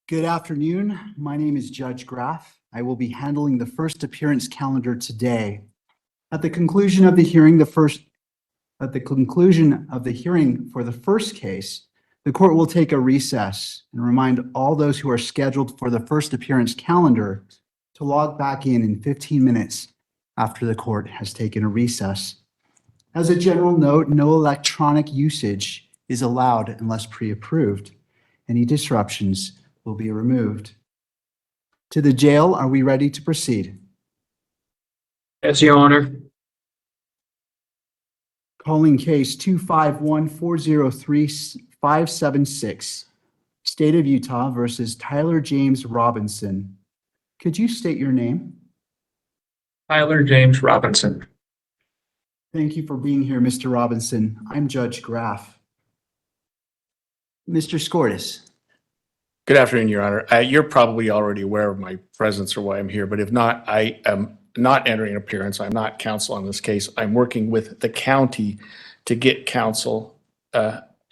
Good afternoon. My name is Judge Graff. I will be handling the first appearance calendar today. At the conclusion of the hearing, for the first case, the court will take a recess and remind all those who are scheduled for the first appearance calendar to log back in 15 minutes after the court has taken a recess. As a general note, no electronic usage is allowed unless pre-approved. Any disruptions will be removed. To the jail, are we ready to proceed? Yes, Your Honor. Calling case 251-403-576, State of Utah versus Tyler James Robinson. Could you state your name? Tyler James Robinson. Thank you for being here, Mr. Robinson. I'm Judge Graff. Mr. Skordas. Good afternoon, Your Honor. You're probably already aware of my presence or why I'm here, but if not, I am not entering an appearance. I'm not counsel on this case. I'm working with the county to get counsel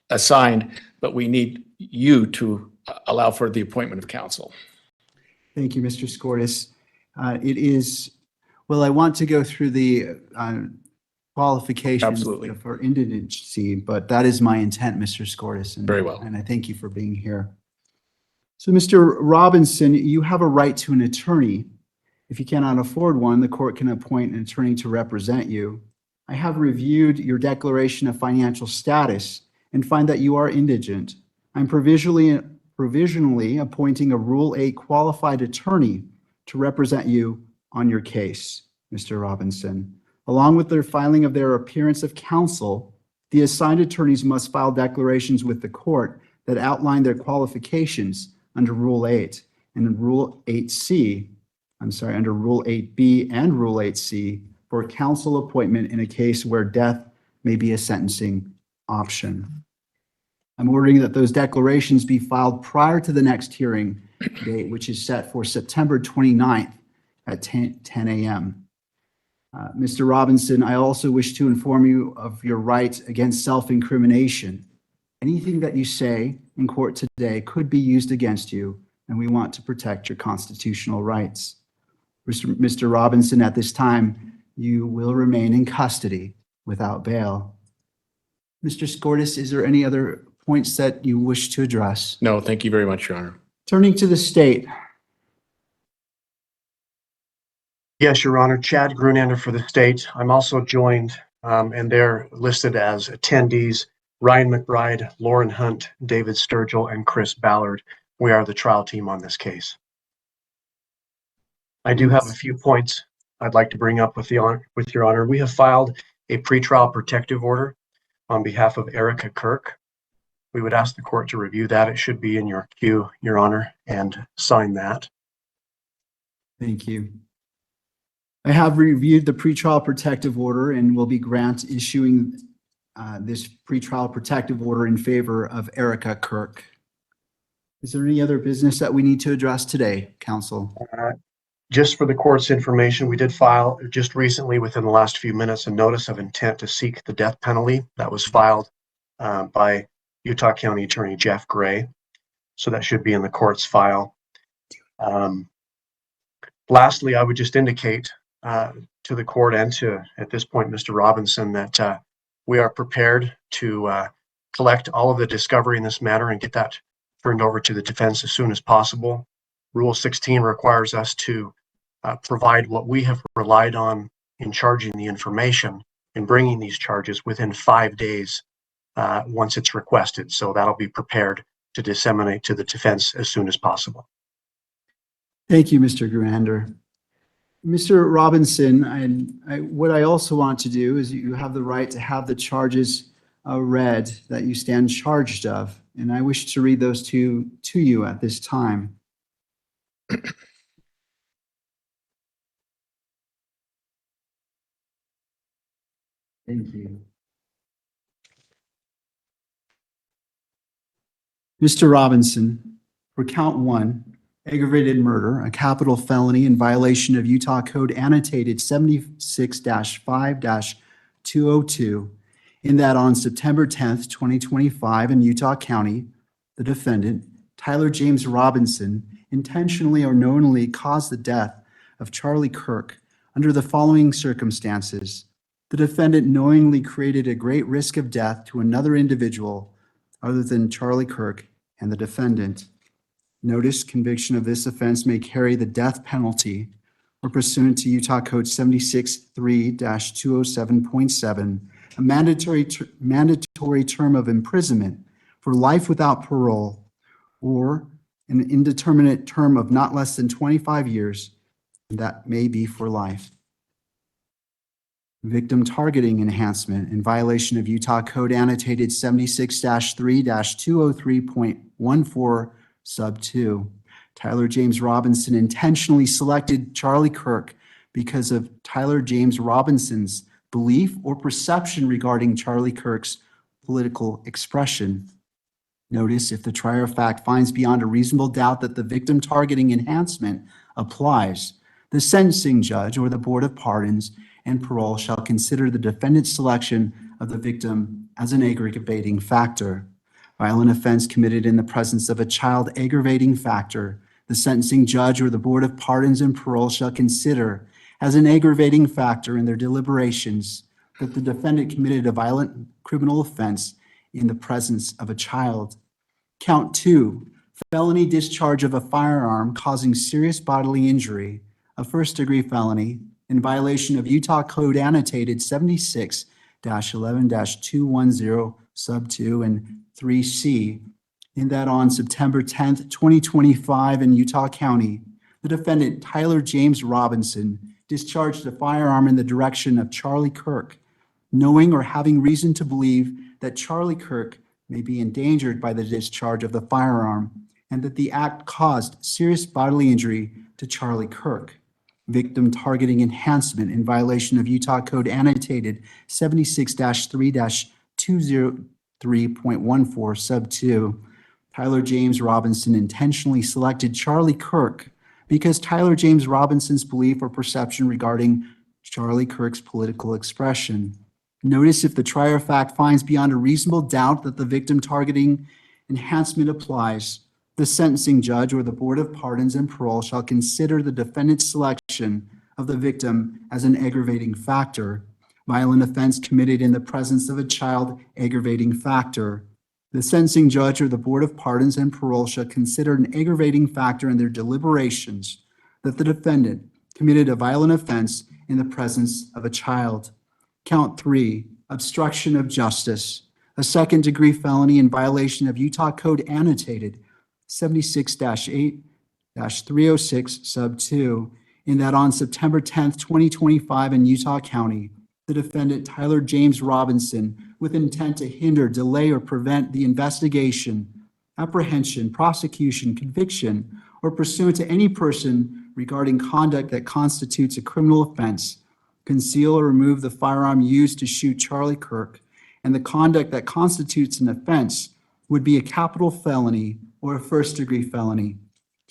assigned, but we need you to allow for the appointment of counsel. Thank you, Mr. Skordas. I want to go through the qualifications Absolutely. for indigency, but that is my intent, Mr. Skordas. Very well. And I thank you for being here. So, Mr. Robinson, you have a right to an attorney. If you cannot afford one, the court can appoint an attorney to represent you. I have reviewed your declaration of financial status and find that you are indigent. I'm provisionally appointing a Rule 8 qualified attorney to represent you on your case, Mr. Robinson. Along with the filing of their appearance of counsel, the assigned attorneys must file declarations with the court that outline their qualifications under Rule 8 and under Rule 8B and Rule 8C for counsel appointment in a case where death may be a sentencing option. I'm ordering that those declarations be filed prior to the next hearing date, which is set for September 29th at 10 a.m. Mr. Robinson, I also wish to inform you of your right against self-incrimination. Anything that you say in court today could be used against you, and we want to protect your constitutional rights. Mr. Robinson, at this time, you will remain in custody without bail. Mr. Skordas, is there any other points that you wish to address? No, thank you very much, Your Honor. Turning to the state. Yes, Your Honor. Chad Grunander for the state. I'm also joined, and they're listed as attendees, Ryan McBride, Lauren Hunt, David Sturgill, and Chris Ballard. We are the trial team on this case. I do have a few points I'd like to bring up with Your Honor. We have filed a pretrial protective order on behalf of Erica Kirk. We would ask the court to review that. It should be in your queue, Your Honor, and sign that. Thank you. I have reviewed the pretrial protective order and will be issuing this pretrial protective order in favor of Erica Kirk. Is there any other business that we need to address today, counsel? Just for the court's information, we did file just recently, within the last few minutes, a notice of intent to seek the death penalty that was filed by Utah County Attorney Jeff Gray. So that should be in the court's file. Lastly, I would just indicate to the court and to, at this point, Mr. Robinson, that we are prepared to collect all of the discovery in this matter and get that turned over to the defense as soon as possible. Rule 16 requires us to provide what we have relied on in charging the information and bringing these charges within 5 days once it's requested. So that'll be prepared to disseminate to the defense as soon as possible. Thank you, Mr. Grunander. Mr. Robinson, what I also want to do is you have the right to have the charges read that you stand charged of, and I wish to read those to you at this time. Thank you. Mr. Robinson, for count 1, aggravated murder, a capital felony in violation of Utah Code annotated 76-5-202, in that on September 10th, 2025 in Utah County, the defendant, Tyler James Robinson intentionally or knowingly caused the death of Charlie Kirk under the following circumstances. The defendant knowingly created a great risk of death to another individual other than Charlie Kirk and the defendant. Notice conviction of this offense may carry the death penalty or pursuant to Utah Code 76-3-207.7, a mandatory term of imprisonment for life without parole or an indeterminate term of not less than 25 years, and that may be for life. Victim targeting enhancement in violation of Utah Code annotated 76-3-203.14 sub 2. Tyler James Robinson intentionally selected Charlie Kirk because of Tyler James Robinson's belief or perception regarding Charlie Kirk's political expression. Notice if the trier of fact finds beyond a reasonable doubt that the victim targeting enhancement applies, the sentencing judge or the Board of Pardons and Parole shall consider the defendant's selection of the victim as an aggravating factor. Violent offense committed in the presence of a child aggravating factor, the sentencing judge or the Board of Pardons and Parole shall consider as an aggravating factor in their deliberations that the defendant committed a violent criminal offense in the presence of a child. Count 2, felony discharge of a firearm causing serious bodily injury, a first-degree felony, in violation of Utah Code annotated 76-11-210 sub 2 and 3C, in that on September 10th, 2025 in Utah County, the defendant Tyler James Robinson discharged a firearm in the direction of Charlie Kirk, knowing or having reason to believe that Charlie Kirk may be endangered by the discharge of the firearm and that the act caused serious bodily injury to Charlie Kirk. Victim targeting enhancement in violation of Utah Code annotated 76-3-203.14 sub 2. Tyler James Robinson intentionally selected Charlie Kirk because Tyler James Robinson's belief or perception regarding Charlie Kirk's political expression. Notice if the trier of fact finds beyond a reasonable doubt that the victim targeting enhancement applies, the sentencing judge or the Board of Pardons and Parole shall consider the defendant's selection of the victim as an aggravating factor. Violent offense committed in the presence of a child aggravating factor. The sentencing judge or the Board of Pardons and Parole shall consider an aggravating factor in their deliberations that the defendant committed a violent offense in the presence of a child. Count 3, obstruction of justice, a second-degree felony in violation of Utah Code annotated 76-8-306 sub 2, in that on September 10th, 2025 in Utah County, the defendant Tyler James Robinson, with intent to hinder, delay, or prevent the investigation, apprehension, prosecution, conviction, or pursuant to any person regarding conduct that constitutes a criminal offense, conceal or remove the firearm used to shoot Charlie Kirk, and the conduct that constitutes an offense would be a capital felony or a first-degree felony.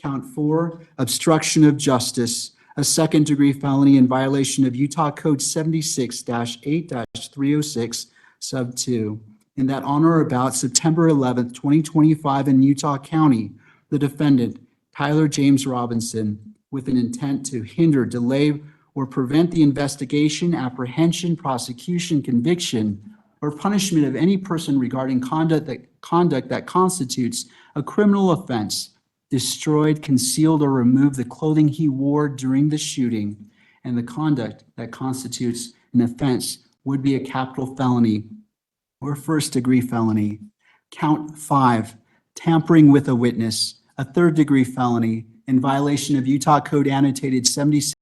Count 4, obstruction of justice, a second-degree felony in violation of Utah Code 76-8-306 sub 2, in that on or about September 11th, 2025 in Utah County, the defendant, Tyler James Robinson, with an intent to hinder, delay, or prevent the investigation, apprehension, prosecution, conviction, or punishment of any person regarding conduct that constitutes a criminal offense, destroyed, concealed, or removed the clothing he wore during the shooting, and the conduct that constitutes an offense would be a capital felony or first-degree felony. Count 5, tampering with a witness, a third-degree felony in violation of Utah Code annotated 76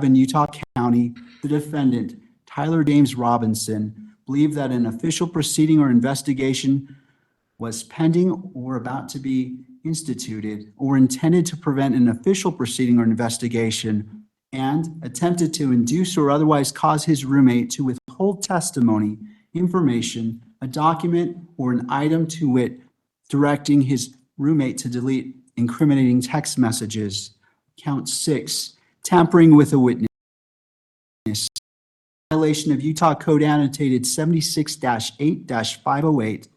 in Utah County, the defendant, Tyler James Robinson, believed that an official proceeding or investigation was pending or about to be instituted or intended to prevent an official proceeding or investigation and attempted to induce or otherwise cause his roommate to withhold testimony, information, a document, or an item to wit, directing his roommate to delete incriminating text messages. Count 6, tampering with a witness, violation of Utah Code annotated 76-8-508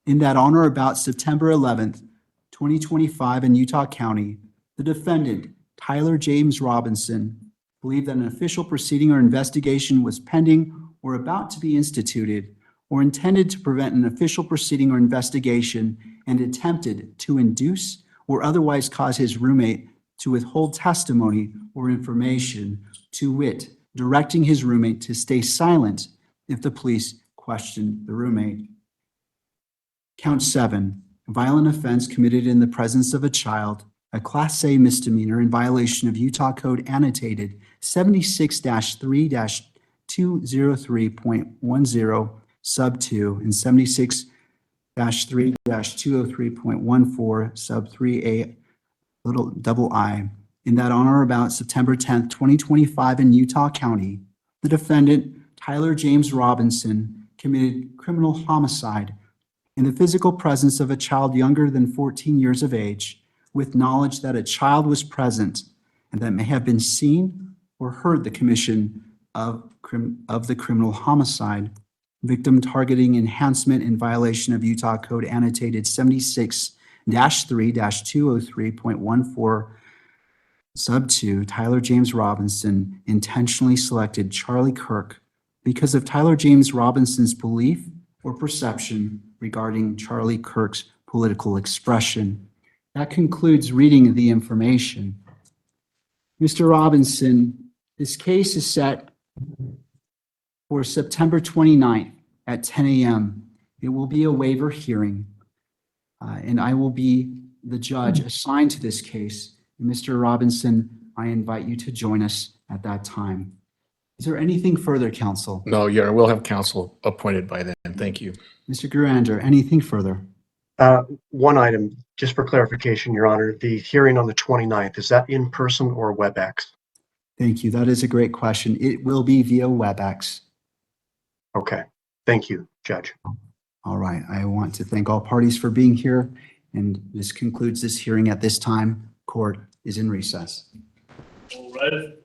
in that on or about September 11th, 2025 in Utah County, the defendant, Tyler James Robinson, believed that an official proceeding or investigation was pending or about to be instituted, or intended to prevent an official proceeding or investigation, and attempted to induce or otherwise cause his roommate to withhold testimony or information, to wit, directing his roommate to stay silent if the police questioned the roommate. Count 7, violent offense committed in the presence of a child, a Class A misdemeanor in violation of Utah Code annotated 76-3-203.10 sub 2 and 76-3-203.14 sub 3a little double I, in that on or about September 10th, 2025 in Utah County, the defendant, Tyler James Robinson, committed criminal homicide in the physical presence of a child younger than 14 years of age, with knowledge that a child was present and that may have been seen or heard the commission of the criminal homicide, victim targeting enhancement in violation of Utah Code annotated 76-3-203.14 sub 2, Tyler James Robinson intentionally selected Charlie Kirk because of Tyler James Robinson's belief or perception regarding Charlie Kirk's political expression. That concludes reading the information. Mr. Robinson, this case is set for September 29th at 10 a.m. It will be a waiver hearing, and I will be the judge assigned to this case. Mr. Robinson, I invite you to join us at that time. Is there anything further, counsel? No, Your Honor, we'll have counsel appointed by then. Thank you. Mr. Gurander, anything further? One item, just for clarification, Your Honor, the hearing on the 29th, is that in person or WebEx? Thank you. That is a great question. It will be via WebEx. Okay. Thank you, Judge. All right. I want to thank all parties for being here, and this concludes this hearing at this time. Court is in recess. All right.